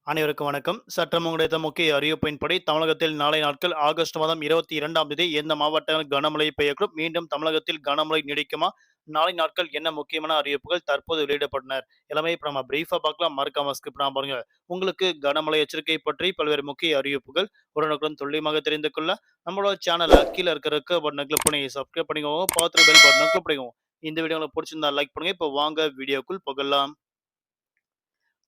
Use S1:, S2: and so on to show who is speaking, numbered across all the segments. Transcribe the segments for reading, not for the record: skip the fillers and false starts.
S1: அனைவருக்கும் வணக்கம். சற்றம் கிடைத்த முக்கிய அறிவிப்பின்படி, தமிழகத்தில் நாளை நாட்கள் ஆகஸ்ட் மாதம் 22ஆம் தேதி எந்த மாவட்டங்களில் கனமழை பெய்யக்கூடும்? மீண்டும் தமிழகத்தில் கனமழை நீடிக்குமா? நாளை நாட்கள் என்ன முக்கியமான அறிவிப்புகள் தற்போது வெளியிடப்பட்டன? எல்லாமே இப்ப நம்ம பிரீஃபா பார்க்கலாம். மறக்காம ஸ்கிப் பண்ணாம பாருங்க. உங்களுக்கு கனமழை எச்சரிக்கை பற்றி பல்வேறு முக்கிய அறிவிப்புகள் உடனுக்குடன் துல்லியமாக தெரிந்து கொள்ள, நம்மளோட சேனல கீழ இருக்க ரெக்க பட்டன கிளிக் பண்ணி சப்ஸ்கிரைப் பண்ணிக்கோங்க. பார்த்துட்டு பெல் பட்டன கிளிக் பண்ணிக்கோங்க. இந்த வீடியோ உங்களுக்கு பிடிச்சிருந்தா லைக் பண்ணுங்க. இப்போ வாங்க வீடியோக்குள் புகலாம்.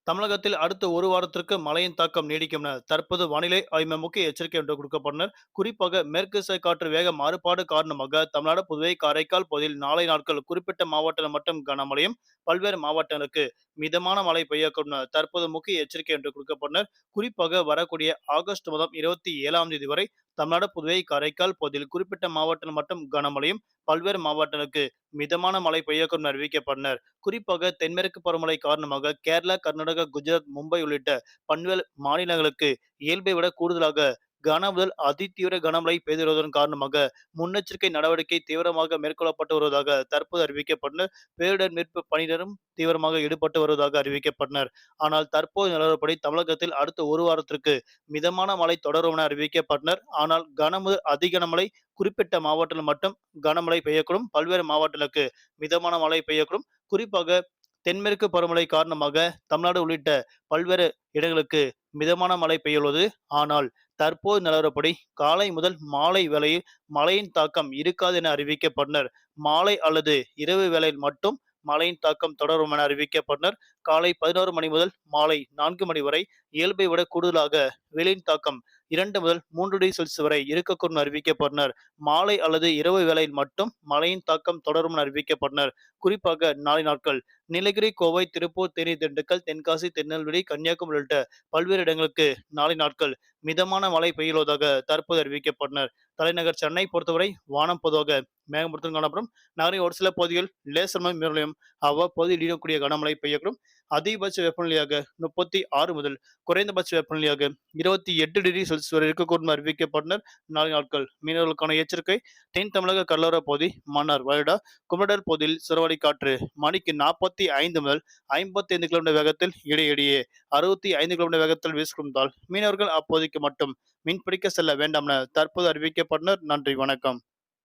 S1: தமிழகத்தில் அடுத்த ஒரு வாரத்திற்கு மழையின் தாக்கம் நீடிக்கும் என தற்போது வானிலை ஆய்வு முக்கிய எச்சரிக்கை ஒன்று கொடுக்கப்பட்டனர். குறிப்பாக மேற்கு திசை காற்று வேக மாறுபாடு காரணமாக தமிழ்நாடு, புதுவை, காரைக்கால் பகுதியில் நாளை நாட்கள் குறிப்பிட்ட மாவட்டங்கள் மட்டும் கனமழையும், பல்வேறு மாவட்டங்களுக்கு மிதமான மழை பெய்யக்கூடும் என தற்போது முக்கிய எச்சரிக்கை ஒன்று கொடுக்கப்பட்டனர். குறிப்பாக வரக்கூடிய ஆகஸ்ட் மாதம் 27ஆம் தேதி வரை தமிழ்நாடு, புதுவை, காரைக்கால் பகுதியில் குறிப்பிட்ட மாவட்டங்கள் மட்டும் கனமழையும், பல்வேறு மாவட்டங்களுக்கு மிதமான மழை பெய்யக்கூடும் என அறிவிக்கப்பட்டனர். குறிப்பாக தென்மேற்கு பருவமழை காரணமாக கேரளா, கர்நாடகா, குஜராத், மும்பை உள்ளிட்ட பல்வேறு மாநிலங்களுக்கு இயல்பை விட கூடுதலாக கன முதல் அதிதீவிர கனமழை பெய்து வருவதன் காரணமாக முன்னெச்சரிக்கை நடவடிக்கை தீவிரமாக மேற்கொள்ளப்பட்டு வருவதாக தற்போது அறிவிக்கப்பட்டனர். பேரிடர் மீட்பு பணியினரும் தீவிரமாக ஈடுபட்டு வருவதாக அறிவிக்கப்பட்டனர். ஆனால் தற்போது நிலவரப்படி தமிழகத்தில் அடுத்த ஒரு வாரத்திற்கு மிதமான மழை தொடரும் என அறிவிக்கப்பட்டனர். ஆனால் கனமுதல் அதி கனமழை குறிப்பிட்ட மாவட்டத்தில் மட்டும் கனமழை பெய்யக்கூடும். பல்வேறு மாவட்டங்களுக்கு மிதமான மழை பெய்யக்கூடும். குறிப்பாக தென்மேற்கு பருவமழை காரணமாக தமிழ்நாடு உள்ளிட்ட பல்வேறு இடங்களுக்கு மிதமான மழை பெய்யுள்ளது. ஆனால் தற்போது நிலவரப்படி காலை முதல் மாலை வேளையில் மழையின் தாக்கம் இருக்காது என அறிவிக்கப்பட்டனர். மாலை அல்லது இரவு வேளையில் மட்டும் மழையின் தாக்கம் தொடரும் என அறிவிக்கப்பட்டனர். காலை 11 மணி முதல் மாலை 4 மணி வரை இயல்பை விட கூடுதலாக வெயிலின் தாக்கம் 2 முதல் 3 டிகிரி செல்சியஸ் வரை இருக்கக்கூடும் அறிவிக்கப்பட்டனர். மாலை அல்லது இரவு வேளையில் மட்டும் மழையின் தாக்கம் தொடரும் என அறிவிக்கப்பட்டனர். குறிப்பாக நாளை நாட்கள் நீலகிரி, கோவை, திருப்பூர், தேனி, திண்டுக்கல், தென்காசி, திருநெல்வேலி, கன்னியாகுமரி உள்ளிட்ட பல்வேறு இடங்களுக்கு நாளை நாட்கள் மிதமான மழை பெய்யுவதாக தற்போது அறிவிக்கப்பட்டனர். தலைநகர் சென்னை பொறுத்தவரை வானம் பொதுவாக மேகமூட்டத்துடன் காணப்படும். நகரின் ஒரு சில பகுதிகள் லேசர் மிதமான அவ்வப்போது இடியக்கூடிய கனமழை பெய்யக்கூடும். அதிகபட்ச வெப்பநிலையாக 36 முதல் குறைந்தபட்ச வெப்பநிலையாக 28 டிகிரி செல்சியஸ் வரை இருக்கக்கூடும் அறிவிக்கப்பட்டனர். நாளை நாட்கள் மீனவர்களுக்கான எச்சரிக்கை. தென் தமிழக கடலோர பகுதி, மன்னார், வளைகுடா, குமரிடல் பகுதியில் சூறாவளி காற்று மணிக்கு 45 முதல் 55 கிலோமீட்டர் வேகத்தில் இடையிடையே 65 கிலோமீட்டர் வேகத்தில் வீசுகின்றால் மீனவர்கள் அப்போதைக்கு மட்டும் மீன்பிடிக்க செல்ல வேண்டாம் என தற்போது அறிவிக்கப்பட்டனர். நன்றி, வணக்கம்.